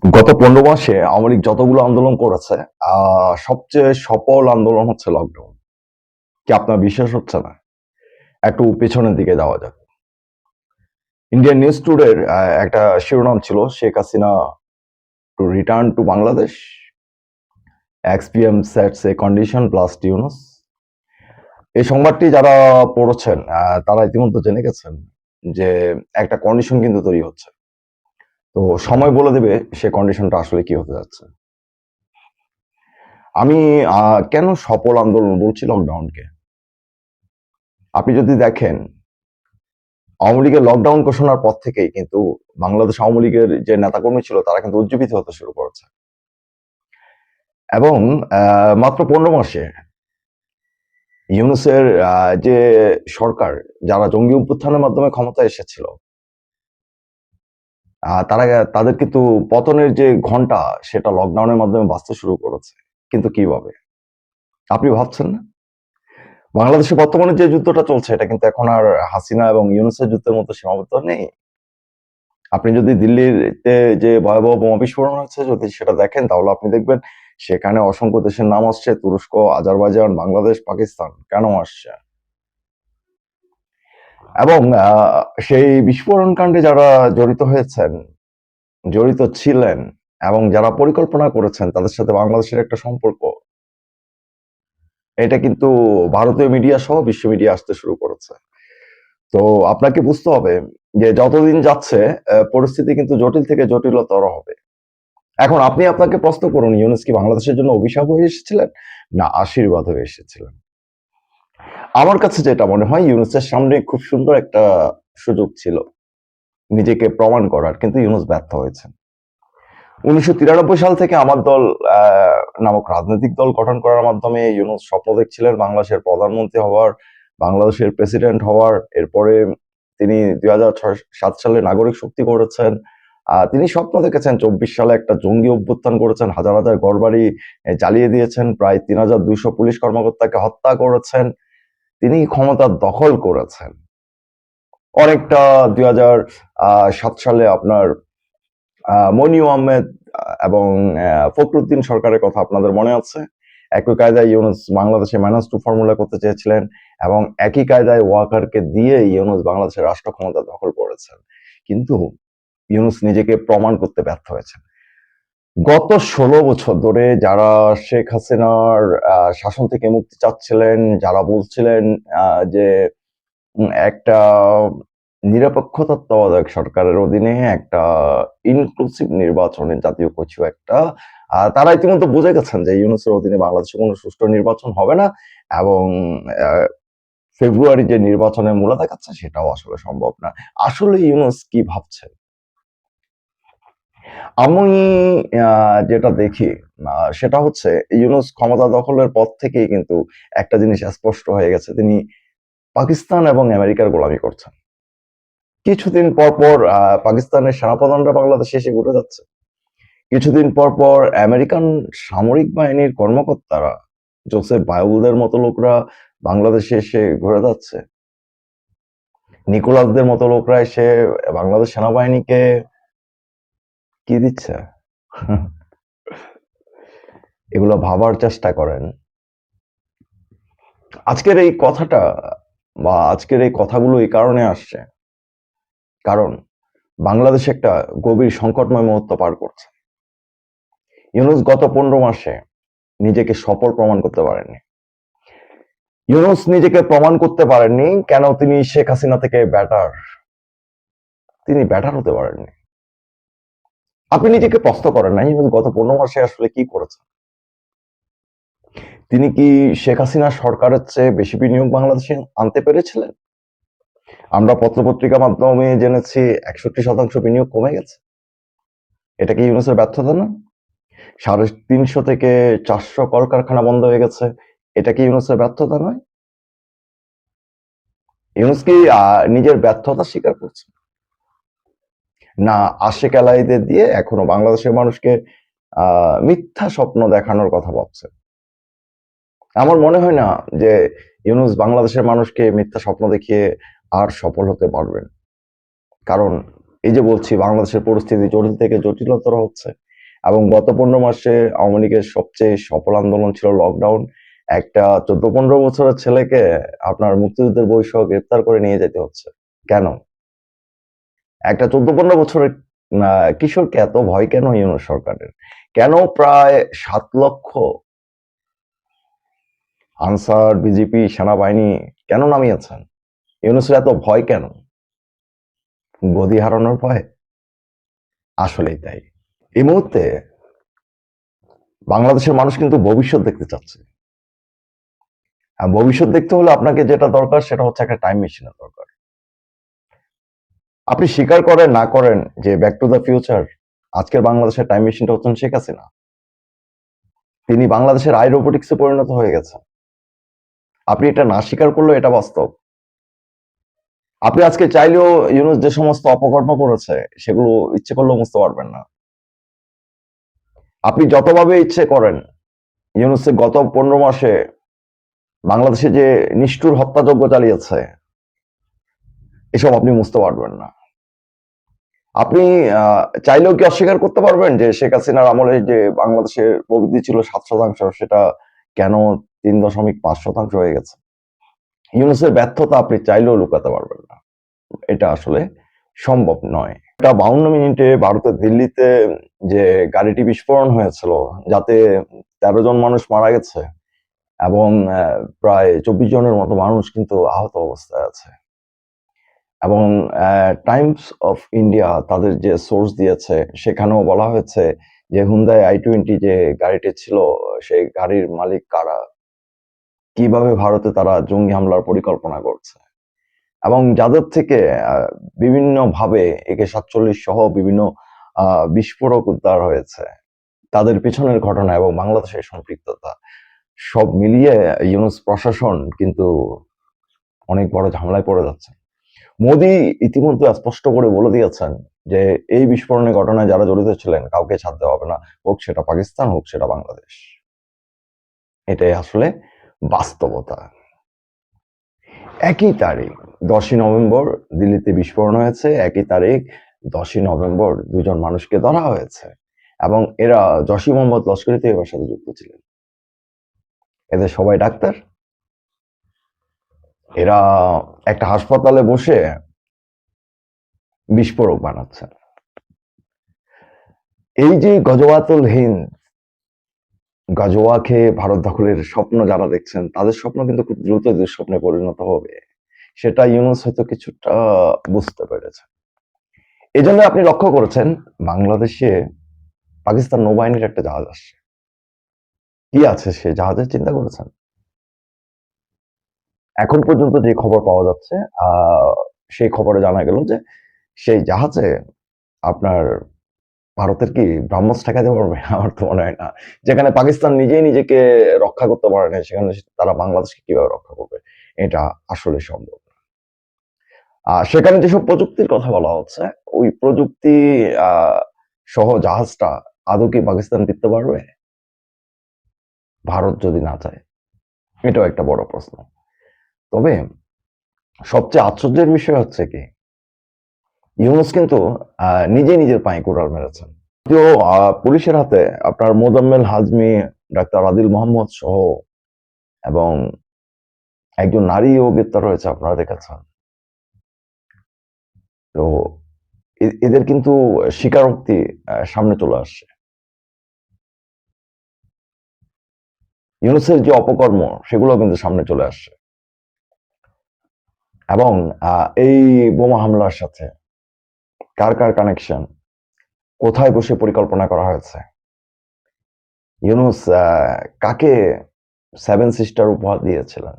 গত ১৫ মাসে আওয়ামী লীগ যতগুলো আন্দোলন করেছে, সবচেয়ে সফল আন্দোলন হচ্ছে লকডাউন। কি আপনার বিশ্বাস হচ্ছে না? একটু পেছনের দিকে যাওয়া যাক। ইন্ডিয়ান নিউজ টুডের একটা শিরোনাম ছিল, Sheikh Hasina to return to Bangladesh, XPM sets a condition blast Yunus. এই সংবাদটি যারা পড়েছেন তারা ইতিমধ্যে জেনে গেছেন যে একটা কন্ডিশন কিন্তু তৈরি হচ্ছে। তো সময় বলে দেবে সে কন্ডিশনটা আসলে কি হতে যাচ্ছে। আমি কেন সফল আন্দোলন বলছি লকডাউনকে? আপনি যদি দেখেন, আওয়ামী লীগের লকডাউন ঘোষণার পর থেকেই কিন্তু বাংলাদেশ আওয়ামী লীগের যে নেতাকর্মী ছিল তারা কিন্তু উজ্জীবিত হতে শুরু করেছে। এবং মাত্র ১৫ মাসে ইউনূসের যে সরকার, যারা জঙ্গি অভ্যুত্থানের মাধ্যমে ক্ষমতায় এসেছিল, তারা তাদের কিন্তু পতনের যে ঘন্টা সেটা লকডাউনের মাধ্যমে বাজতে শুরু করেছে। কিন্তু কিভাবে? আপনি ভাবছেন না? বাংলাদেশে বর্তমানে যে যুদ্ধটা চলছে এটা কিন্তু এখন আর হাসিনা এবং ইউনূসের যুদ্ধের মতো সীমাবদ্ধ নেই। আপনি যদি দিল্লিতে যে ভয়াবহ বোমা বিস্ফোরণ হচ্ছে যদি সেটা দেখেন তাহলে আপনি দেখবেন সেখানে অসংখ্য দেশের নাম আসছে, তুরস্ক, আজারবাইজান, বাংলাদেশ, পাকিস্তান। কেন আসছে? এবং সেই বিস্ফোরণ কাণ্ডে যারা জড়িত হয়েছেন, জড়িত ছিলেন এবং যারা পরিকল্পনা করেছেন তাদের সাথে বাংলাদেশের একটা সম্পর্ক, এটা কিন্তু ভারতীয় মিডিয়া সহ বিশ্ব মিডিয়া আসতে শুরু করেছে। তো আপনাকে বুঝতে হবে যে যতদিন যাচ্ছে পরিস্থিতি কিন্তু জটিল থেকে জটিলতর হবে। এখন আপনি আপনাকে প্রশ্ন করুন, ইউনূস কি বাংলাদেশের জন্য অভিশাপ হয়ে এসেছিলেন না আশীর্বাদ হয়ে এসেছিলেন? আমার কাছে যেটা মনে হয়, ইউনূসের সামনে খুব সুন্দর একটা সুযোগ ছিল নিজেকে প্রমাণ করার, কিন্তু ইউনূস ব্যর্থ হয়েছেন। ১৯৯৩ সাল থেকে আমার দল নামক রাজনৈতিক দল গঠন করার মাধ্যমে ইউনূস স্বপ্ন দেখছিলেন বাংলাদেশের প্রধানমন্ত্রী হওয়ার, বাংলাদেশের প্রেসিডেন্ট হওয়ার। এরপরে তিনি ২০০৬-৭ সালে নাগরিক শক্তি করেছেন। তিনি স্বপ্ন দেখেছেন ২৪ সালে একটা জঙ্গি অভ্যুত্থান করেছেন, হাজার হাজার ঘরবাড়ি জ্বালিয়ে দিয়েছেন, প্রায় ৩,২০০ পুলিশ কর্মকর্তাকে হত্যা করেছেন। তিনি ক্ষমতা দখল করেছেন। অনেকটা ২০০৭ সালে আপনার মনিউ আহমেদ এবং ফখরুদ্দিন সরকারের কথা আপনাদের মনে আছে? একই কায়দায় ইউনূস বাংলাদেশে -2 ফর্মুলা করতে চেয়েছিলেন এবং একই কায়দায় ওয়াকারকে দিয়ে ইউনূস বাংলাদেশের রাষ্ট্র ক্ষমতা দখল করেছেন। কিন্তু ইউনূস নিজেকে প্রমাণ করতে ব্যর্থ হয়েছেন। গত ১৬ বছর ধরে যারা শেখ হাসিনার শাসন থেকে মুক্তি চাচ্ছিলেন, যারা বলছিলেন যে একটা নিরপেক্ষ তত্ত্বাবধায়ক সরকারের অধীনে একটা ইনক্লুসিভ নির্বাচনের জাতীয় কিছু একটা, তারা ইতিমধ্যে বুঝে গেছেন যে ইউনূসের অধীনে বাংলাদেশে কোনো সুষ্ঠু নির্বাচন হবে না এবং আ ফেব্রুয়ারি যে নির্বাচনের মূলা দেখাচ্ছে সেটাও আসলে সম্ভব না। আসলে ইউনূস কি ভাবছেন? আমি যেটা দেখি সেটা হচ্ছে ইউনূস ক্ষমতা দখলের পর থেকেই কিন্তু একটা জিনিস স্পষ্ট হয়ে গেছে। তিনি পাকিস্তান এবং আমেরিকার গোলামি করছেন। কিছুদিন পর, পর পাকিস্তানের সেনাপ্রধানরা বাংলাদেশে এসে ঘুরে যাচ্ছে। কিছুদিন পর, পর আমেরিকান সামরিক বাহিনীর কর্মকর্তারা, জোসেফ বায়ুলদের মতো লোকরা বাংলাদেশে এসে ঘুরে যাচ্ছে। নিকোলাসদের মতো লোকরা এসে বাংলাদেশ সেনাবাহিনীকে কি দিচ্ছে? এগুলো ভাবার চেষ্টা করেন। আজকের এই কথাটা বা আজকের এই কথাগুলো এই কারণে আসছে। কারণ বাংলাদেশ একটা গভীর সংকটময় মুহূর্ত পার করছে। ইউনূস গত ১৫ মাসে নিজেকে সফল প্রমাণ করতে পারেননি। ইউনূস নিজেকে প্রমাণ করতে পারেননি কেন তিনি শেখ হাসিনা থেকে বেটার। তিনি বেটার হতে পারেননি। আপনি নিজেকে প্রশ্ন করেন না ইউনূস গত ১৫ মাসে আসলে কি করেছেন? তিনি কি শেখ হাসিনা সরকারের চেয়ে বেশি বিনিয়োগ বাংলাদেশে আনতে পেরেছিলেন? আমরা পত্র-পত্রিকার মাধ্যমে জেনেছি ৬১% বিনিয়োগ কমে গেছে। এটা কি ইউনূসের ব্যর্থতা না? ৩৫০ থেকে ৪০০ কলকারখানা বন্ধ হয়ে গেছে। এটা কি ইউনূসের ব্যর্থতা নয়? ইউনূস কি নিজের ব্যর্থতা স্বীকার করছে? না আশেক আলাইদের দিয়ে এখনো বাংলাদেশের মানুষকে মিথ্যা স্বপ্ন দেখানোর কথা ভাবছে? আমার মনে হয় না যে ইউনূস বাংলাদেশের মানুষকে মিথ্যা স্বপ্ন দেখিয়ে আর সফল হতে পারবেন। কারণ এই যে বলছি বাংলাদেশের পরিস্থিতি জটিল থেকে জটিলতর হচ্ছে। এবং গত 15 মাসে আওয়ামী লীগের সবচেয়ে সফল আন্দোলন ছিল লকডাউন। একটা 14-15 বছরের ছেলেকে আপনার মুক্তিযুদ্ধের বই সহ গ্রেপ্তার করে নিয়ে যেতে হচ্ছে কেন? একটা 14-15 বছরের কিশোরকে এত ভয় কেন ইউনূস সরকারের? কেন প্রায় 7 লক্ষ আনসার, বিজিপি, সেনাবাহিনী কেন নামিয়েছেন? ইউনূসের এত ভয় কেন? গদি হারানোর ভয়? আসলেই তাই। এই মুহূর্তে বাংলাদেশের মানুষ কিন্তু ভবিষ্যৎ দেখতে চাচ্ছে। আর ভবিষ্যৎ দেখতে হলে আপনাকে যেটা দরকার সেটা হচ্ছে একটা টাইম মেশিনের দরকার। আপনি স্বীকার করেন না করেন যে ব্যাক টু দ্য ফিউচার আজকের বাংলাদেশের টাইম মেশিনটা হচ্ছেন শেখ হাসিনা। তিনি বাংলাদেশের আই রোবোটিক্সে পরিণত হয়ে গেছেন। আপনি এটা না স্বীকার করলেও এটা বাস্তব। আপনি আজকে চাইলেও ইউনূস যে সমস্ত অপকর্ম করেছে সেগুলো ইচ্ছে করলেও মুছতে পারবেন না। আপনি যতভাবে ইচ্ছে করেন ইউনূসের গত 15 মাসে বাংলাদেশে যে নিষ্ঠুর হত্যাযজ্ঞ চালিয়েছে এসব আপনি মুছতে পারবেন না। আপনি চাইলেও কি অস্বীকার করতে পারবেন যে শেখ হাসিনার আমলে যে বাংলাদেশের প্রবৃদ্ধি ছিল 7% সেটা কেন 3.5% হয়ে গেছে? ইউনূসের ব্যর্থতা আপনি চাইলেও লুকাতে পারবেন না। এটা আসলে সম্ভব নয়। এটা 52 মিনিটে ভারতের দিল্লিতে যে গাড়িটি বিস্ফোরণ হয়েছিল যাতে 13 জন মানুষ মারা গেছে এবং প্রায় 24 জনের মতো মানুষ কিন্তু আহত অবস্থায় আছে। এবং টাইমস অফ ইন্ডিয়া তাদের যে সোর্স দিয়েছে সেখানেও বলা হয়েছে যে হুন্দাই i20 যে গাড়িটি ছিল সেই গাড়ির মালিক কারা, কিভাবে ভারতে তারা জঙ্গি হামলার পরিকল্পনা করছে এবং যাদের থেকে বিভিন্নভাবে AK-47 সহ বিভিন্ন বিস্ফোরক উদ্ধার হয়েছে তাদের পিছনের ঘটনা এবং বাংলাদেশের সম্পৃক্ততা সব মিলিয়ে ইউনূস প্রশাসন কিন্তু অনেক বড় ঝামেলায় পড়ে যাচ্ছে। মোদি ইতিমধ্যে স্পষ্ট করে বলে দিয়েছেন যে এই বিস্ফোরণের ঘটনায় যারা জড়িত ছিলেন কাউকে ছাড় দেওয়া হবে না, হোক সেটা পাকিস্তান হোক সেটা বাংলাদেশ। এটাই আসলে বাস্তবতা। একই তারিখ 10ই নভেম্বর দিল্লিতে বিস্ফোরণ হয়েছে, একই তারিখ 10ই নভেম্বর 2 জন মানুষকে ধরা হয়েছে এবং এরা জৈশ-ই মোহাম্মদ লস্কর-ই তৈয়বার সাথে যুক্ত ছিলেন। এদের সবাই ডাক্তার। এরা একটা হাসপাতালে বসে বিস্ফোরক বানাচ্ছে। এই যে গজওয়াতুল হিন্দ, গাজোয়া খেয়ে ভারত দখলের স্বপ্ন যারা দেখছেন তাদের স্বপ্ন কিন্তু খুব দ্রুত দুঃস্বপ্নে পরিণত হবে। সেটা ইউনূস হয়তো কিছুটা বুঝতে পেরেছে। এজন্য আপনি লক্ষ্য করেছেন বাংলাদেশে পাকিস্তান নৌবাহিনীর একটা জাহাজ আসছে। কি আছে সে জাহাজের চিন্তা করেছেন? এখন পর্যন্ত যে খবর পাওয়া যাচ্ছে সেই খবরে জানা গেল যে সেই জাহাজে আপনার ভারতের কি ব্রহ্মস ঠেকাতে পারবে? আমার তো মনে হয় না। যেখানে পাকিস্তান নিজেই নিজেকে রক্ষা করতে পারে না, সেখানে তারা বাংলাদেশকে কিভাবে রক্ষা করবে? এটা আসলে সম্ভব না। সেখানে যেসব প্রযুক্তির কথা বলা হচ্ছে, ওই প্রযুক্তি আ সহ জাহাজটা আদৌ কি পাকিস্তান টিকতে পারবে? ভারত যদি না চায়? এটাও একটা বড় প্রশ্ন। তবে সবচেয়ে আশ্চর্যের বিষয় হচ্ছে কি, ইউনূস কিন্তু নিজেই নিজের পায়ে কুড়াল মেরেছেন। যদিও পুলিশের হাতে আপনার মোজাম্মেল হাজমি, ডাক্তার আদিল মোহাম্মদ সহ এবং একজন নারীও গ্রেপ্তার হয়েছে আপনারা দেখেছেন। তো এদের কিন্তু স্বীকারোক্তি সামনে চলে আসছে। ইউনূসের যে অপকর্ম সেগুলো কিন্তু সামনে চলে আসছে। এবং এই বোমা হামলার সাথে কার কানেকশন, কোথায় বসে পরিকল্পনা করা হয়েছে, ইউনূস কাকে 7 সিস্টার উপহার দিয়েছিলেন,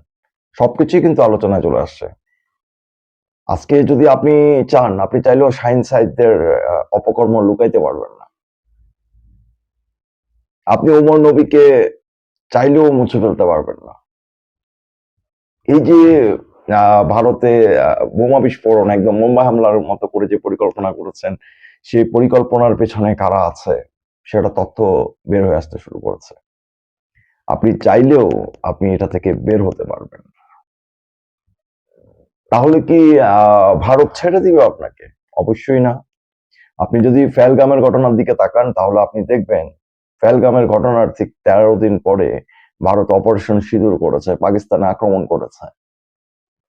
সবকিছুই কিন্তু আলোচনায় চলে আসছে। আজকে যদি আপনি চান, আপনি চাইলেও শাহীন সাঈদদের অপকর্ম লুকাইতে পারবেন না। আপনি ওমর নবীকে চাইলেও মুছে ফেলতে পারবেন না। এই যে ভারতে বোমা বিস্ফোরণ একদম মুম্বাই হামলার মতো করে যে পরিকল্পনা করেছেন, সেই পরিকল্পনার পেছনে কারা আছে সেটা তথ্য বের হয়ে আসতে শুরু করেছে। আপনি চাইলেও আপনি এটা থেকে বের হতে পারবেন না। তাহলে কি ভারত ছেড়ে দিবে আপনাকে? অবশ্যই না। আপনি যদি ফেলগামের ঘটনার দিকে তাকান তাহলে আপনি দেখবেন ফেলগামের ঘটনার ঠিক 13 দিন পরে ভারত অপারেশন সিঁদুর করেছে, পাকিস্তানে আক্রমণ করেছে।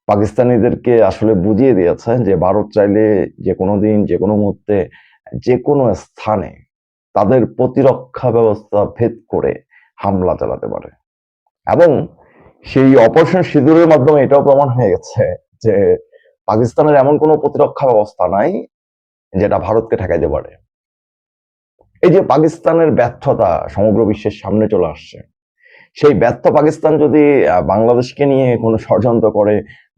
পাকিস্তানিদেরকে আসলে বুঝিয়ে দিয়েছে যে ভারত চাইলে যে কোনো দিন যে কোনো মুহূর্তে যে কোনো স্থানে তাদের প্রতিরক্ষা ব্যবস্থা ভেদ করে হামলা চালাতে পারে। এবং সেই অপারেশন সিঁদুরের মাধ্যমে এটাও প্রমাণ হয়ে গেছে যে পাকিস্তানের এমন কোনো প্রতিরক্ষা ব্যবস্থা নাই যেটা ভারতকে ঠেকাইতে পারে। এই যে পাকিস্তানের ব্যর্থতা সমগ্র বিশ্বের সামনে চলে আসছে, সেই ব্যর্থ পাকিস্তান যদি বাংলাদেশকে নিয়ে কোনো ষড়যন্ত্র করে,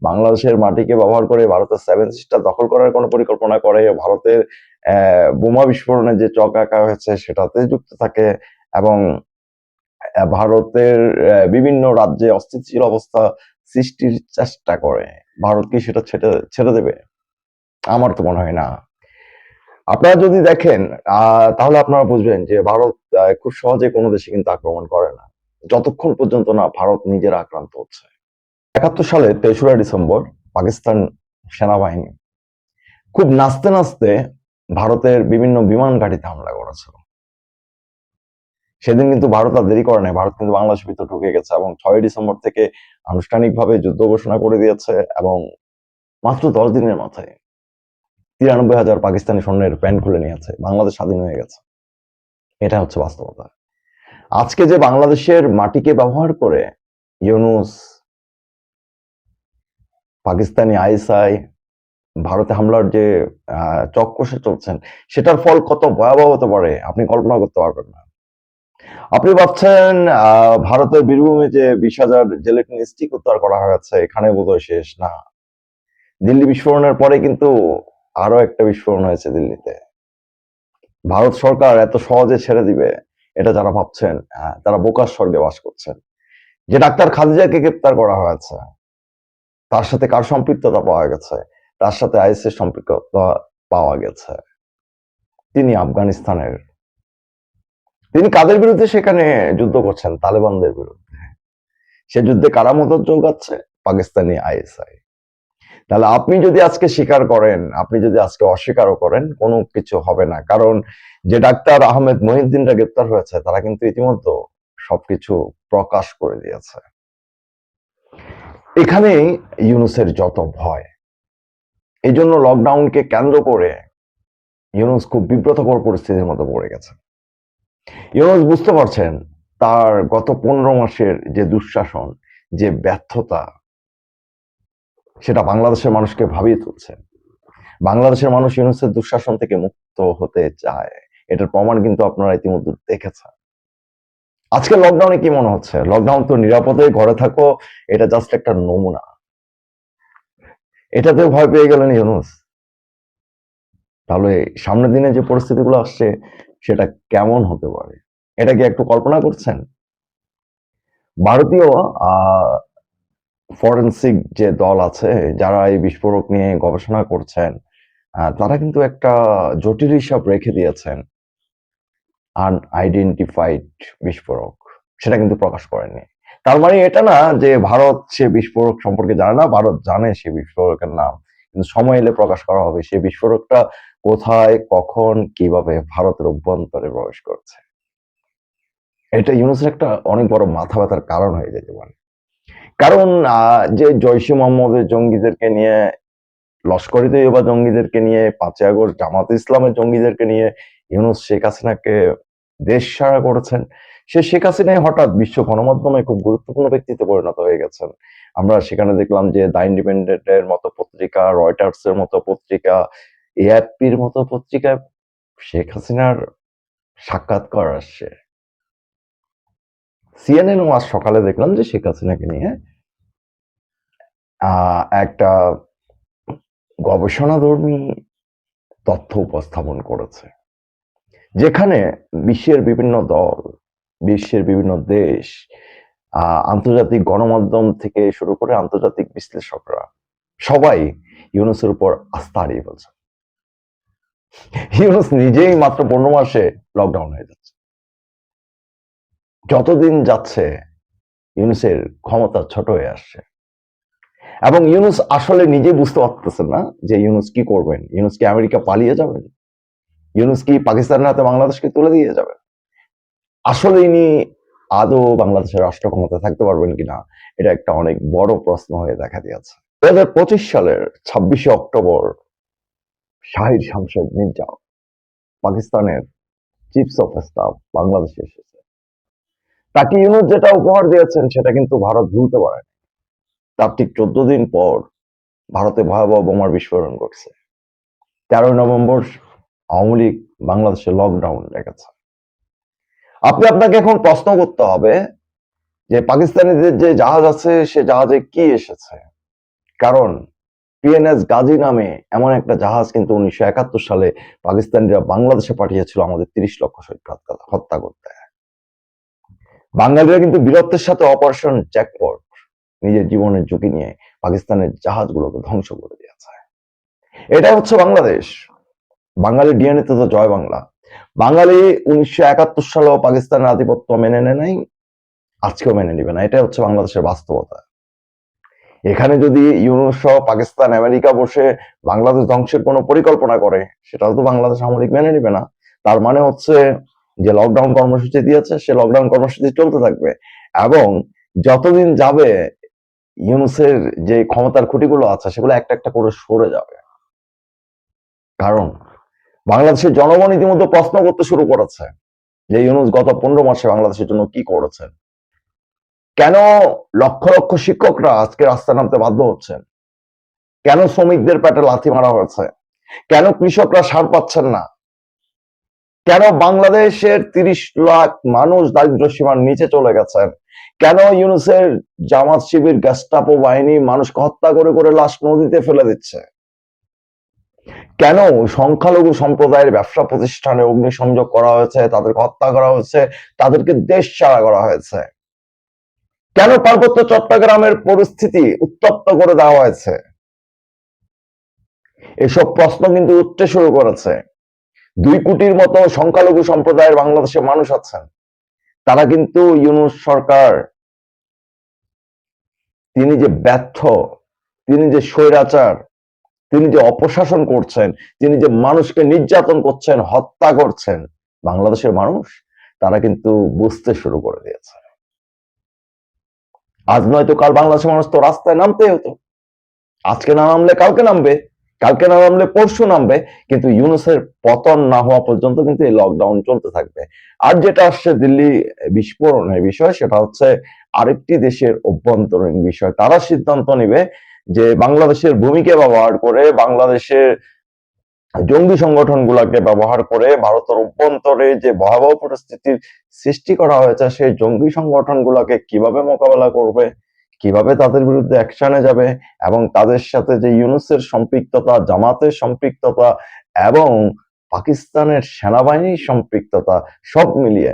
বাংলাদেশের মাটিকে ব্যবহার করে ভারতের সেভেন সিস্টার দখল করার কোনো পরিকল্পনা করে, ভারতের বোমা বিস্ফোরণের যে চক আঁকা হয়েছে সেটাতে যুক্ত থাকে এবং ভারতের বিভিন্ন রাজ্যে অস্থিতিশীল অবস্থা সৃষ্টির চেষ্টা করে, ভারত কি সেটা ছেড়ে দেবে? আমার তো মনে হয় না। আপনারা যদি দেখেন তাহলে আপনারা বুঝবেন যে ভারত খুব সহজে কোনো দেশে কিন্তু আক্রমণ করে না যতক্ষণ পর্যন্ত না ভারত নিজেরা আক্রান্ত হচ্ছে। 71 সালে 3রা ডিসেম্বর পাকিস্তান সেনাবাহিনী খুব নাচতে নাচতে ভারতের বিভিন্ন বিমান ঘাঁটিতে হামলা করেছিল। সেদিন কিন্তু ভারত আর দেরি করে নাই, ভারত কিন্তু বাংলাদেশের ভিতর ঢুকে গেছে এবং 6 ডিসেম্বর থেকে আনুষ্ঠানিকভাবে যুদ্ধ ঘোষণা করে দিয়েছে এবং মাত্র 10 দিনের মাথায় 93,000 পাকিস্তানি সৈন্যের প্যান্ট খুলে নিয়েছে, বাংলাদেশ স্বাধীন হয়ে গেছে। এটা হচ্ছে বাস্তবতা। আজকে যে বাংলাদেশের মাটিকে ব্যবহার করে ইউনূস, পাকিস্তানি আইএসআই ভারতে হামলার যে চক কষে চলছেন, সেটার ফল কত ভয়াবহ হতে পারে আপনি কল্পনা করতে পারবেন না। আপনি ভাবছেন ভারতের বীরভূমে যে 20,000 জেলেটিন স্টিক উদ্ধার করা হয়েছে এখানে বোধহয় শেষ না। দিল্লি বিস্ফোরণের পরে কিন্তু আরো একটা বিস্ফোরণ হয়েছে দিল্লিতে। ভারত সরকার এত সহজে ছেড়ে দিবে এটা যারা ভাবছেন তারা বোকার স্বর্গে বাস করছেন। যে ডাক্তার খাদিজাকে গ্রেপ্তার করা হয়েছে তার সাথে কার সম্পৃক্ততা পাওয়া গেছে? তার সাথে আইএসের সম্পৃক্ততা পাওয়া গেছে। তিনি আফগানিস্তানের। তিনি কাদের বিরুদ্ধে সেখানে যুদ্ধ করছেন? তালেবানদের বিরুদ্ধে। সে যুদ্ধে কারা মদদ যোগাচ্ছে? পাকিস্তানি আইএসআই। তাহলে আপনি যদি আজকে স্বীকার করেন, আপনি যদি আজকে অস্বীকারও করেন, কোনো কিছু হবে না। কারণ যে ডাক্তার আহমেদ মহিউদ্দিনরা গ্রেপ্তার হয়েছে তারা কিন্তু ইতিমধ্যে সবকিছু প্রকাশ করে দিয়েছে। এখানেই ইউনূসের যত ভয়। এই জন্য লকডাউনকে কেন্দ্র করে ইউনূস খুব বিব্রতকর পরিস্থিতির মধ্যে পড়ে গেছে। ইউনূস বুঝতে পারছেন তার গত 15 মাসের যে দুঃশাসন, যে ব্যর্থতা, সেটা বাংলাদেশের মানুষকে ভাবিয়ে তুলছে। বাংলাদেশের মানুষ ইউনূসের দুঃশাসন থেকে মুক্ত হতে চায়। এটার প্রমাণ কিন্তু আপনারা ইতিমধ্যে দেখেছেন। আজকে লকডাউনে কি মনে হচ্ছে? লকডাউন তো নিরাপদে ঘরে থাকো, এটা জাস্ট একটা নমুনা। এটাতে ভয় পেয়ে গেলেন ইউনূস। তাহলে সামনের দিনে যে পরিস্থিতিগুলো আসছে সেটা কেমন হতে পারে? এটা কি একটু কল্পনা করছেন? ভারতীয় ফরেনসিক যে দল আছে যারা এই বিস্ফোরক নিয়ে গবেষণা করছেন, তারা কিন্তু একটা জটিল হিসাব রেখে দিয়েছেন। আনআইডেন্টিফাইড বিস্ফোরক, সেটা কিন্তু প্রকাশ করেননি। তার মানে এটা না যে ভারত সে বিস্ফোরক সম্পর্কে জানে না, ভারত জানে সে বিস্ফোরকের নাম, কিন্তু সময় এলে প্রকাশ করা হবে সে বিস্ফোরকটা কোথায়, কখন, কিভাবে ভারতের অভ্যন্তরে প্রবেশ করছে। এটা ইউনূসের একটা অনেক বড় মাথা ব্যথার কারণ হয়ে যেতে পারে। কারণ যে জৈশে মোহাম্মদের জঙ্গিদেরকে নিয়ে, লস্কর ই তৈয়বা জঙ্গিদেরকে নিয়ে, 5ই আগস্ট জামাতে ইসলামের জঙ্গিদেরকে নিয়ে ইউনূস শেখ হাসিনাকে দেশ ছাড়া করেছেন। সে শেখ হাসিনাই হঠাৎ বিশ্ব গণমাধ্যমে খুব গুরুত্বপূর্ণ ব্যক্তিত্বে পরিণত হয়ে গেছেন। আমরা সেখানে দেখলাম যে দ্য ইন্ডিপেন্ডেন্ট এর মতো পত্রিকা, রয়টার্স এর মতো পত্রিকা, এএফপির মতো পত্রিকায় শেখ হাসিনার সাক্ষাৎকার আসছে। সিএনএন আজ সকালে দেখলাম যে শেখ হাসিনাকে নিয়ে একটা গবেষণাধর্মী তথ্য উপস্থাপন করেছে, যেখানে বিশ্বের বিভিন্ন দল, বিশ্বের বিভিন্ন দেশ, আন্তর্জাতিক গণমাধ্যম থেকে শুরু করে আন্তর্জাতিক বিশ্লেষকরা সবাই ইউনূসের উপর আস্থা হারিয়ে ফেলছে। ইউনূস নিজেই মাত্র 15 মাসে লকডাউন হয়ে যাচ্ছে। যতদিন যাচ্ছে ইউনূসের ক্ষমতা ছোট হয়ে আসছে এবং ইউনূস আসলে নিজে বুঝতে পারতেছেন না যে ইউনূস কি করবেন। ইউনূস কি আমেরিকা পালিয়ে যাবেন? ইউনূস কি পাকিস্তানের হাতে বাংলাদেশকে তুলে দিয়ে যাবে? আসলে ইনি আদৌ বাংলাদেশের রাষ্ট্র ক্ষমতায় থাকতে পারবেন কিনা, এটা একটা অনেক বড় প্রশ্ন হয়ে দেখা দিয়েছে। 2025 সালের 26শে অক্টোবর শাহির শামশেদ মির্জা, পাকিস্তানের চিফস অফ স্টাফ, বাংলাদেশে এসেছে। তাকে ইউনূস যেটা উপহার দিয়েছেন সেটা কিন্তু ভারত ভুলতে পারে। তার ঠিক 14 দিন পর ভারতে ভয়াবহ বোমার বিস্ফোরণ ঘটছে। 13 নভেম্বর আওয়ামী লীগ বাংলাদেশে লকডাউন রেখেছে। আপনাকে এখন প্রশ্ন করতে হবে যে পাকিস্তানিদের যে জাহাজ আছে সে জাহাজে কি এসেছে? কারণ পিএনএস গাজী নামে এমন একটা জাহাজ কিন্তু 1971 সালে পাকিস্তানিরা বাংলাদেশে পাঠিয়েছিল আমাদের 30 লক্ষ শহীদ হত্যা করতে। বাঙালিরা কিন্তু বীরত্বের সাথে অপারেশন জ্যাকপট নিজের জীবনের ঝুঁকি নিয়ে পাকিস্তানের জাহাজগুলোকে ধ্বংস করে দিয়েছে। এটা হচ্ছে বাংলাদেশ। বাঙালির ডিএনএ তো জয় বাংলা। বাঙালি 1971 সালেও পাকিস্তানের আধিপত্য মেনে নেয় নাই, আজকেও মেনে নিবে না। এটা হচ্ছে বাংলাদেশের বাস্তবতা। এখানে যদি ইউনূস সহ পাকিস্তান, আমেরিকা বসে বাংলাদেশ ধ্বংসের কোনো পরিকল্পনা করে, সেটাও তো বাংলাদেশ আওয়ামী লীগ মেনে নিবে না। তার মানে হচ্ছে যে লকডাউন কর্মসূচি দিয়েছে সে লকডাউন কর্মসূচি চলতে থাকবে এবং যতদিন যাবে ইউনূসের যে ক্ষমতার খুঁটিগুলো আছে সেগুলো একটা একটা করে সরে যাবে। কারণ বাংলাদেশের জনগণ ইতিমধ্যে প্রশ্ন করতে শুরু করেছে যে ইউনূস গত 15 মাসে বাংলাদেশের জন্য কি করেছেন, কেন লক্ষ লক্ষ শিক্ষকরা আজকে রাস্তায় নামতে বাধ্য হচ্ছেন, কেন শ্রমিকদের পেটে লাথি মারা হয়েছে, কেন কৃষকরা সার পাচ্ছেন না, কেন বাংলাদেশের 30 লাখ মানুষ দারিদ্র সীমার নিচে চলে গেছেন, কেন ইউনূসের জামাত শিবির গেস্টাপো বাহিনী মানুষকে হত্যা করে করে লাশ নদীতে ফেলে দিচ্ছে, কেন সংখ্যালঘু সম্প্রদায়ের ব্যবসা প্রতিষ্ঠানে অগ্নিসংযোগ করা হয়েছে, তাদেরকে হত্যা করা হয়েছে, তাদেরকে দেশ ছাড়া করা হয়েছে, কেন পার্বত্য চট্টগ্রামের পরিস্থিতি উত্তপ্ত করে দেওয়া হয়েছে, এসব প্রশ্ন কিন্তু উঠতে শুরু করেছে। 2 কোটির মতো সংখ্যালঘু সম্প্রদায়ের বাংলাদেশের মানুষ আছেন, তারা কিন্তু ইউনূস সরকার তিনি যে ব্যর্থ, তিনি যে স্বৈরাচার, তিনি যে অপশাসন করছেন, তিনি যে মানুষকে নির্যাতন করছেন, হত্যা করছেন, বাংলাদেশের মানুষ তারা কিন্তু বুঝতে শুরু করে দিয়েছে। আজ নয়তো কাল বাংলাদেশের মানুষ তো রাস্তায় নামতেই হতো। আজকে না নামলে কালকে নামবে, কালকে না নামলে পরশু নামবে, কিন্তু ইউনূসের পতন না হওয়া পর্যন্ত কিন্তু এই লকডাউন চলতে থাকবে। আর যেটা আসছে দিল্লি বিস্ফোরণের বিষয়, সেটা হচ্ছে আরেকটি দেশের অভ্যন্তরীণ বিষয়। তারা সিদ্ধান্ত নিবে যে বাংলাদেশের ভূমিকে ব্যবহার করে, বাংলাদেশের জঙ্গি সংগঠনগুলোকে ব্যবহার করে ভারতের অভ্যন্তরে যে ভয়াবহ পরিস্থিতির সৃষ্টি করা হয়েছে সেই জঙ্গি সংগঠনগুলোকে কিভাবে মোকাবেলা করবে, কিভাবে তাদের বিরুদ্ধে অ্যাকশনে যাবে এবং তাদের সাথে যে ইউনূসের সম্পৃক্ততা, জামাতের সম্পৃক্ততা এবং পাকিস্তানের সেনাবাহিনীর সম্পৃক্ততা সব মিলিয়ে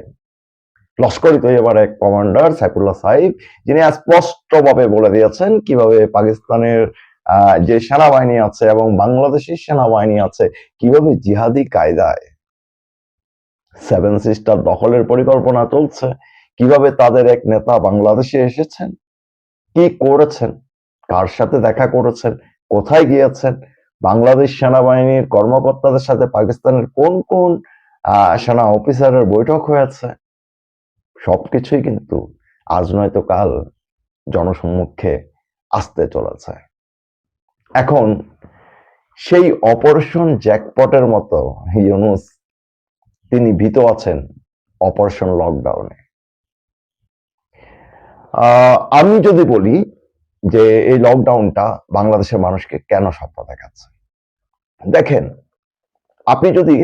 লস্কর-ই তৈয়বার এক কমান্ডার সাইফুল্লাহ সাইফ, যিনি স্পষ্টভাবে বলে দিয়েছেন কিভাবে পাকিস্তানের যে সেনাবাহিনী আছে এবং বাংলাদেশের সেনাবাহিনী আছে কিভাবে জিহাদি কায়দায় 7 সিস্টার দখলের পরিকল্পনা চলছে, কিভাবে তাদের এক নেতা বাংলাদেশে এসেছেন, কি করেছেন, কার সাথে দেখা করেছেন, কোথায় গিয়েছেন, বাংলাদেশ সেনাবাহিনীর কর্মকর্তাদের সাথে পাকিস্তানের কোন কোন সেনা অফিসারের বৈঠক হয়েছে, সবকিছুই কিন্তু আজ নয়তো কাল জনসম্মুখে আসতে চলেছে। এখন সেই অপারেশন জ্যাকপটের মতো ইউনূস তিনি ভীত আছেন অপারেশন লকডাউনে। আমি যদি বলি যে এই লকডাউনটা বাংলাদেশের মানুষকে কেন স্বপ্ন দেখাচ্ছে, দেখেন আপনি যদি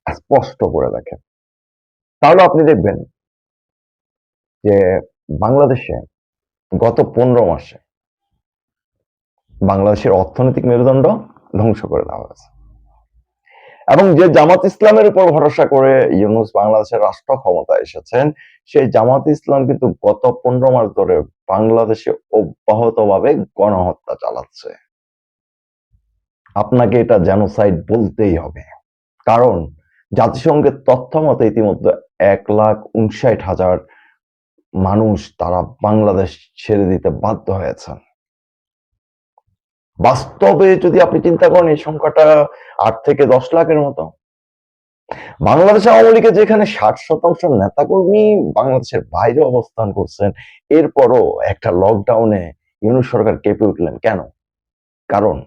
স্পষ্ট করে দেখেন তাহলে আপনি দেখবেন যে বাংলাদেশে গত 15 মাসে বাংলাদেশের অর্থনৈতিক মেরুদণ্ড ধ্বংস করে দেওয়া হয়েছে এবং যে জামাত ইসলামের উপর ভরসা করে ইউনূস বাংলাদেশের রাষ্ট্র ক্ষমতায় এসেছেন, সেই জামাত ইসলাম কিন্তু গত 15 মাস ধরে বাংলাদেশে অব্যাহতভাবে গণহত্যা চালাচ্ছে। আপনাকে এটা জেনোসাইড বলতেই হবে, কারণ জাতিসংঘের তথ্য মতে ইতিমধ্যে 1,59,000 মানুষ তারা বাংলাদেশ ছেড়ে দিতে বাধ্য হয়েছেন। বাস্তবে যদি আপনি চিন্তা করেন এই সংখ্যাটা 8 থেকে 10 লাখের মতো। বাংলাদেশ আওয়ামী লীগের যেখানে 60% নেতাকর্মী বাংলাদেশের বাইরে অবস্থান করছেন, এরপরও একটা লকডাউনে ইউনূস সরকার কেঁপে উঠলেন কেন? কারণ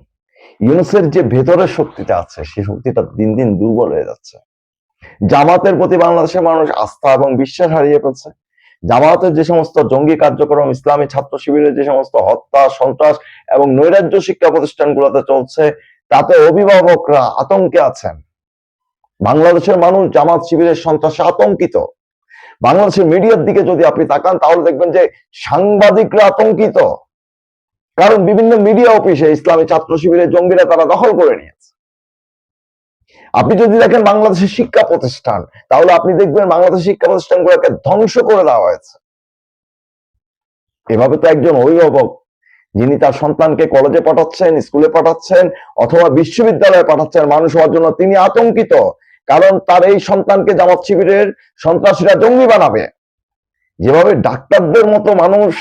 ইউনূসের যে ভেতরের শক্তিটা আছে সেই শক্তিটা দিন দিন দুর্বল হয়ে যাচ্ছে। জামাতের প্রতি বাংলাদেশের মানুষ আস্থা এবং বিশ্বাস হারিয়ে ফেলছে। জামাতের যে সমস্ত জঙ্গি কার্যক্রম, ইসলামী ছাত্র শিবিরের যে সমস্ত হত্যা, সন্ত্রাস এবং নৈরাজ্য শিক্ষা প্রতিষ্ঠানগুলোতে চলছে, তাতে অভিভাবকরা আতঙ্কে আছেন। বাংলাদেশের মানুষ জামাত শিবিরের সন্ত্রাসে আতঙ্কিত। বাংলাদেশের মিডিয়ার দিকে যদি আপনি তাকান তাহলে দেখবেন যে সাংবাদিকরা আতঙ্কিত, কারণ বিভিন্ন মিডিয়া অফিসে ইসলামী ছাত্র শিবিরের জঙ্গিরা তারা দখল করে নিয়েছে। আপনি যদি দেখেন বাংলাদেশের শিক্ষা প্রতিষ্ঠান, তাহলে আপনি দেখবেন বাংলাদেশের শিক্ষা প্রতিষ্ঠানগুলোকে ধ্বংস করে দেওয়া হয়েছে। এভাবে তো একজন অভিভাবক যিনি তার সন্তানকে কলেজে পাঠাচ্ছেন, স্কুলে পাঠাচ্ছেন অথবা বিশ্ববিদ্যালয়ে পাঠাচ্ছেন মানুষ হওয়ার জন্য, তিনি আতঙ্কিত, কারণ তার এই সন্তানকে জামাত শিবিরের সন্ত্রাসীরা জঙ্গি বানাবে। যেভাবে ডাক্তারদের মতো মানুষ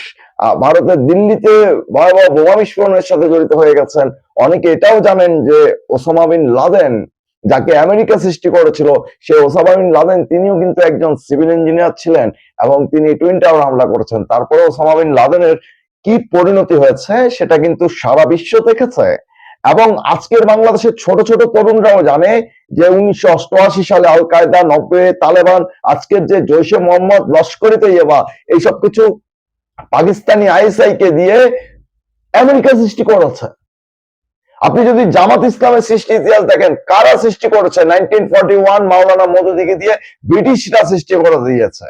ভারতের দিল্লিতে ভয়াবহ বোমা বিস্ফোরণের সাথে জড়িত হয়ে গেছেন। অনেকে এটাও জানেন যে ওসামা বিন লাদেন, যাকে আমেরিকা সৃষ্টি করেছিল, সে ওসামা বিন লাদেন তিনিও কিন্তু একজন সিভিল ইঞ্জিনিয়ার ছিলেন এবং তিনি টুইন টাওয়ার হামলা করেছেন। তারপরে ওসামা বিন লাদেনের কি পরিণতি হয়েছে সেটা কিন্তু সারা বিশ্ব দেখেছে। এবং আজকের বাংলাদেশের ছোট ছোট তরুণরাও জানে যে 1988 সালে আল কায়দা, 90 তালেবান, আজকের যে জৈশে মোহাম্মদ, লস্করে তৈয়বা, এইসব কিছু পাকিস্তানি আইএসআই কে দিয়ে আমেরিকা সৃষ্টি করেছে। আপনি যদি জামাত ইসলামের সৃষ্টি ইতিহাস দেখেন, কারা সৃষ্টি করেছে? 1941 মাওলানা মওদুদিকে দিয়ে ব্রিটিশরা সৃষ্টি করে দিয়েছে।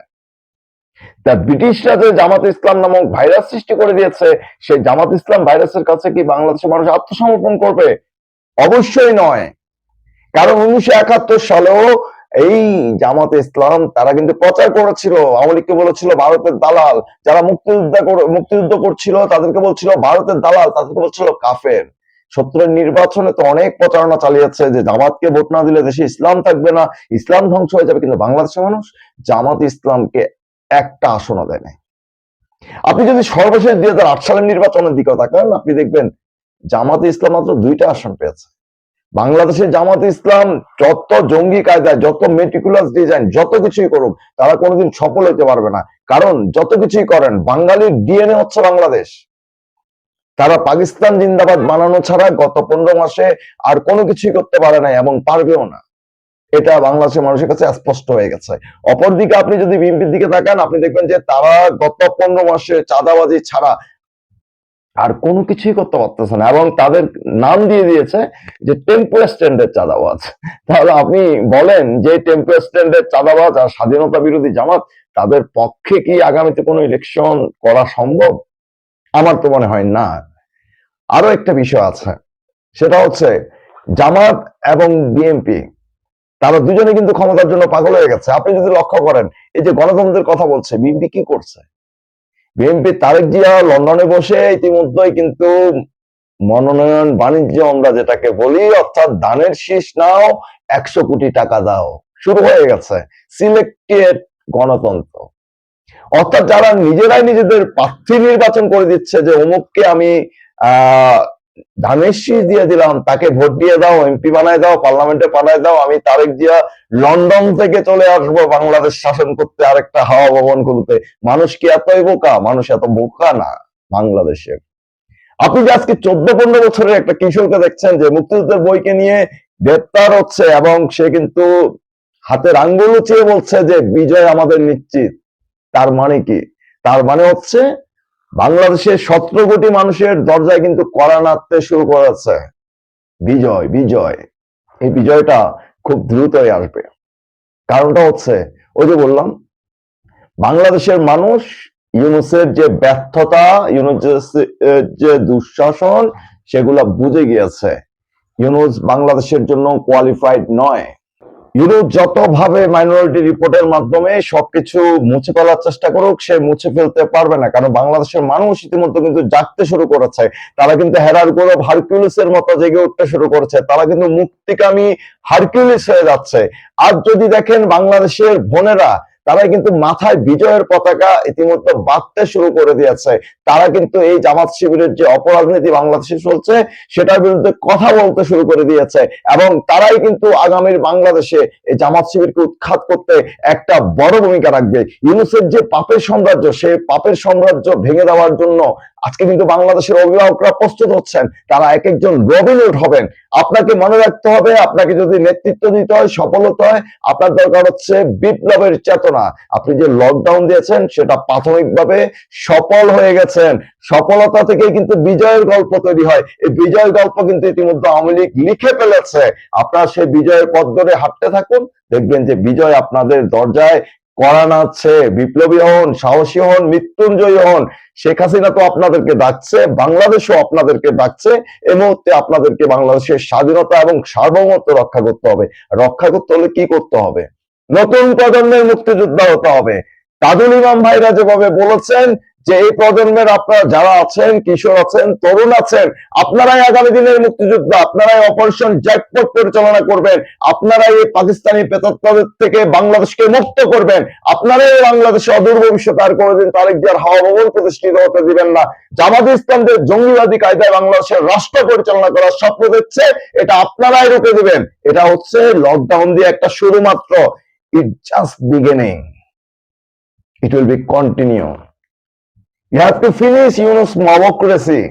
তা ব্রিটিশরা যে জামাত ইসলাম নামক ভাইরাস সৃষ্টি করে দিয়েছে, সেই জামাত ইসলাম ভাইরাসের কাছে কি বাংলাদেশের মানুষ আত্মসমর্পণ করবে? অবশ্যই নয়। কারণ 1971 সালেও এই জামাত ইসলাম তারা কিন্তু প্রচার করেছিল, আওয়ামী লীগকে বলেছিল ভারতের দালাল। যারা মুক্তিযুদ্ধ করছিল তাদেরকে বলছিল ভারতের দালাল, তাদেরকে বলছিল কাফের। 70-এর নির্বাচনে তো অনেক প্রচারণা চালিয়েছে যে জামাতকে ভোট না দিলে দেশে ইসলাম থাকবে না, ইসলাম ধ্বংস হয়ে যাবে, কিন্তু বাংলাদেশের মানুষ জামাত ইসলামকে একটা আসনও দেয় নাই। আপনি যদি সর্বশেষ 2008 সালের নির্বাচনের দিকে তাকান, আপনি দেখবেন জামাতে ইসলাম মাত্র 2টা আসন পেয়েছে। বাংলাদেশের জামাত ইসলাম যত জঙ্গি কায়দায়, যত মেটিকুলাস ডিজাইন, যত কিছুই করুক, তারা কোনোদিন সফল হতে পারবে না। কারণ যত কিছুই করেন, বাঙালির ডিএনএ হচ্ছে বাংলাদেশ। তারা পাকিস্তান জিন্দাবাদ বানানো ছাড়া গত 15 মাসে আর কোনো কিছুই করতে পারে নাই এবং পারবেও না। এটা বাংলাদেশের মানুষের কাছে স্পষ্ট হয়ে গেছে। অপরদিকে আপনি যদি বিএনপির দিকে তাকান, আপনি দেখবেন যে তারা গত 15 মাসে চাঁদাবাজি ছাড়া আর কোনো কিছুই করতে পারতেছে না, এবং তাদের নাম দিয়ে দিয়েছে যে টেম্পো স্ট্যান্ডের চাঁদাবাজ। তাহলে আপনি বলেন যে টেম্পো স্ট্যান্ডের চাঁদাবাজ আর স্বাধীনতা বিরোধী জামাত, তাদের পক্ষে কি আগামীতে কোনো ইলেকশন করা সম্ভব? আমার তো মনে হয় না। আরো একটা বিষয় আছে, সেটা হচ্ছে জামাত এবং বিএনপি তারা দুজনে কিন্তু ক্ষমতার জন্য পাগল হয়ে গেছে। আপনি যদি লক্ষ্য করেন, এই যে গণতন্ত্রের কথা বলছে, বিএনপি কি করছে? বিএনপি তারেক জিয়া লন্ডনে বসে ইতিমধ্যেই কিন্তু মনোনয়ন বাণিজ্য, আমরা যেটাকে বলি, অর্থাৎ ধানের শীষ নাও, 100 কোটি টাকা দাও, শুরু হয়ে গেছে সিলেক্টেড গণতন্ত্র। অর্থাৎ যারা নিজেরাই নিজেদের প্রার্থী নির্বাচন করে দিচ্ছে যে অমুককে আমি ধানের শীষ দিয়ে দিলাম, তাকে ভোট দিয়ে দাও, এমপি বানায় দাও, পার্লামেন্টে পাঠায় দাও, আমি তারেক জিয়া লন্ডন থেকে চলে আসবো বাংলাদেশ শাসন করতে, আরেকটা হাওয়া ভবন খুলতে। মানুষ কি এতই বোকা? মানুষ এত বোকা না বাংলাদেশে। আপনি যে আজকে 14-15 বছরের একটা কিশোরকে দেখছেন যে মুক্তিযুদ্ধের বইকে নিয়ে গ্রেপ্তার হচ্ছে, এবং সে কিন্তু হাতের আঙ্গুল উঁচিয়ে বলছে যে বিজয় আমাদের নিশ্চিত। তার মানে কি? তার মানে হচ্ছে বাংলাদেশের 17 কোটি মানুষের দরজায় কিন্তু কড়া নাড়তে শুরু করেছে বিজয় বিজয়। এই বিজয়টা খুব দ্রুতই আসবে। কারণটা হচ্ছে, ওই যে বললাম, বাংলাদেশের মানুষ ইউনূসের যে ব্যর্থতা, ইউনূসের যে দুঃশাসন, সেগুলা বুঝে গিয়েছে। ইউনূস বাংলাদেশের জন্য কোয়ালিফাইড নয়। ইউনূস যতভাবে মাইনরিটি রিপোর্টের মাধ্যমে সবকিছু মুছে ফেলার চেষ্টা করুক, সে মুছে ফেলতে পারবে না। কারণ বাংলাদেশের মানুষ ইতিমধ্যে কিন্তু জাগতে শুরু করেছে। তারা কিন্তু হেরার গৌরব হারকিউলিসের মতো জেগে উঠতে শুরু করেছে। তারা কিন্তু মুক্তিকামী হারকিউলিস হয়ে যাচ্ছে। আর যদি দেখেন বাংলাদেশের বোনেরা, তারাই কিন্তু মাথায় বিজয়ের পতাকা ইতিমধ্যে বাঁধতে শুরু করে দিয়েছে। তারা কিন্তু এই জামাত শিবিরের যে অপরাজনীতি বাংলাদেশে চলছে সেটার বিরুদ্ধে কথা বলতে শুরু করে দিয়েছে, এবং তারাই কিন্তু আগামীর বাংলাদেশে এই জামাত শিবিরকে উৎখাত করতে একটা বড় ভূমিকা রাখবে। ইউনূসের যে পাপের সাম্রাজ্য, সেই পাপের সাম্রাজ্য ভেঙে দেওয়ার জন্য আজকে কিন্তু বাংলাদেশের অভিভাবকরা প্রস্তুত হচ্ছেন, তারা এক একজন রবিনহুড হবেন। আপনাকে মনে রাখতে হবে, আপনাকে যদি নেতৃত্ব দিতে হয়, সফল হতে হয়, আপনার দরকার হচ্ছে বিপ্লবের চেতনা। আপনি যে লকডাউন দিয়েছেন সেটা প্রাথমিকভাবে সফল হয়ে গেছেন, সফলতা থেকে কিন্তু বিজয়ের গল্প তৈরি হয়। এই বিজয়ের গল্প কিন্তু ইতিমধ্যে আওয়ামী লীগ লিখে ফেলেছে। আপনারা সেই বিজয়ের পথ ধরে হাঁটতে থাকুন, দেখবেন যে বিজয় আপনাদের দরজায় কড়া নাড়ছে। বিপ্লবী হন, সাহসী হন, মৃত্যুঞ্জয়ী হন। শেখ হাসিনা তো আপনাদেরকে ডাকছে, বাংলাদেশও আপনাদেরকে ডাকছে। এই মুহূর্তে আপনাদেরকে বাংলাদেশের স্বাধীনতা এবং সার্বভৌমত্ব রক্ষা করতে হবে। রক্ষা করতে হলে কি করতে হবে? নতুন প্রজন্মের মুক্তিযোদ্ধা হতে হবে। তাজুল ইমাম ভাইরা যেভাবে বলেছেন যে এই প্রজন্মের আপনারা যারা আছেন, কিশোর আছেন, তরুণ আছেন, আপনারাই আগামী দিনের মুক্তিযোদ্ধা, আপনারাই অপারেশন জ্যাকপট পরিচালনা করবেন, আপনারাই এই পাকিস্তানি প্রেতাত্মাদের থেকে বাংলাদেশকে মুক্ত করবেন, আপনারাই বাংলাদেশে অদূর ভবিষ্যৎ আর কোনোদিন তারেক জিয়ার হাওয়া ভবন প্রতিষ্ঠিত হতে দিবেন না। জামাত ইসলামদের জঙ্গিবাদী কায়দায় বাংলাদেশের রাষ্ট্র পরিচালনা করার স্বপ্ন দেখছে, এটা আপনারাই রুখে দিবেন। এটা হচ্ছে লকডাউন দিয়ে একটা শুরু মাত্র। It just beginning, it will be continue. You have to finish Yunus mobocracy.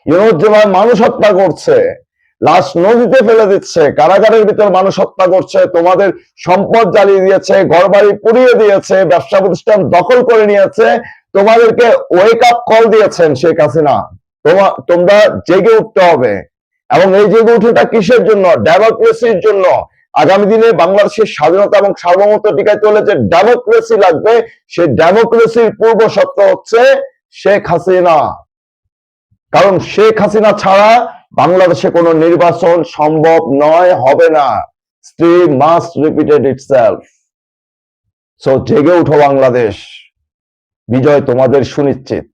Yunus যেভাবে মানুষ হত্যা করছে, লাশ নদীতে ফেলে দিচ্ছে, কারাগারের ভিতর মানুষ হত্যা করছে, তোমাদের সম্পদ জ্বালিয়ে দিয়েছে, ঘরবাড়ি পুড়িয়ে দিয়েছে, ব্যবসা প্রতিষ্ঠান দখল করে নিয়েছে, তোমাদেরকে ওয়েক আপ কল দিয়েছেন শেখ হাসিনা। তোমরা জেগে উঠতে হবে। এবং এই জেগে উঠেটা কিসের জন্য? ডেমোক্রেসির জন্য। আগামী দিনে বাংলাদেশের স্বাধীনতা এবং সার্বভৌমত্ব টিকাইতে হলে যে ডেমোক্রেসি লাগবে, সেই ডেমোক্রেসির পূর্ব শর্ত হচ্ছে শেখ হাসিনা। কারণ শেখ হাসিনা ছাড়া বাংলাদেশে কোনো নির্বাচন সম্ভব নয়, হবে না। History must repeat itself. So জেগে উঠো বাংলাদেশ, বিজয় তোমাদের সুনিশ্চিত।